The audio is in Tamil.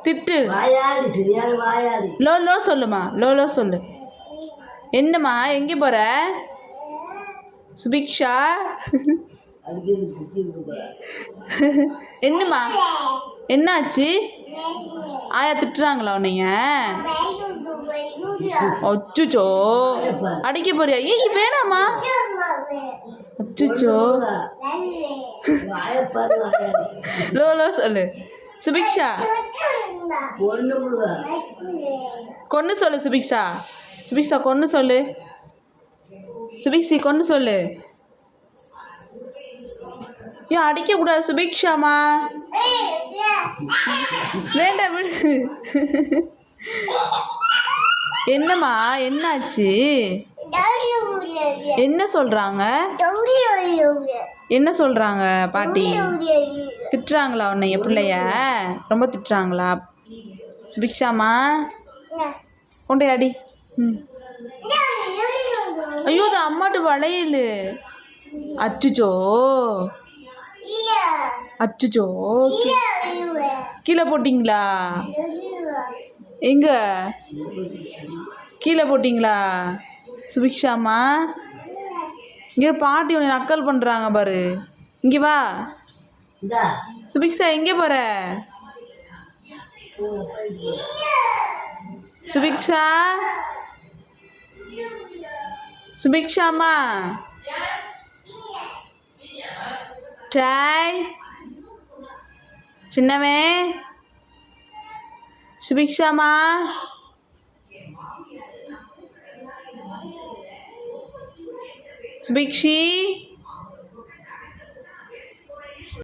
திட்டு லோ லோ சொல்லுமா, லோ லோ சொல்லு. என்னம்மா எங்கே போற சுபிக்ஷா? என்னம்மா என்னாச்சு? ஆயா திட்டுறாங்களா உன்னைய? அச்சுச்சோ அடிக்க போறியா? ஏய் வேணாமா. அச்சுச்சோ லோ லோ சொல்லு சுபிக்ஷா. கொன்னு சொல்லு சுபிக்ஷா. சுபிக்ஷா கொன்னு சொல்லு. சுபிக்ஷி கொன்னு சொல்லு. ஏன் அடிக்கக்கூடாது சுபிக்ஷாமா. வேண்டாம் விடு. என்னம்மா என்னாச்சு? என்ன சொல்கிறாங்க? என்ன சொல்கிறாங்க பாட்டி? திட்டுறாங்களா உன்னைய பிள்ளைய? ரொம்ப திட்டுறாங்களா சுபிக்ஷாமா? கொண்டே அடி. ஐயோ அது அம்மாட்டு வளையல். அச்சுச்சோ அச்சுச்சோ கீழே போட்டிங்களா? எங்க கீழே போட்டிங்களா சுபிக்ஷாமா? இங்கே பாட்டி உன்னை நக்கல் பண்ணுறாங்க பாரு. இங்கே வா சுபிக்ஷா. எங்கே போகிற சுபிக்ஷா? சுபிக்ஷாமா டாய் சின்னவே. சுபிக்ஷாமா சுபிக்ஷி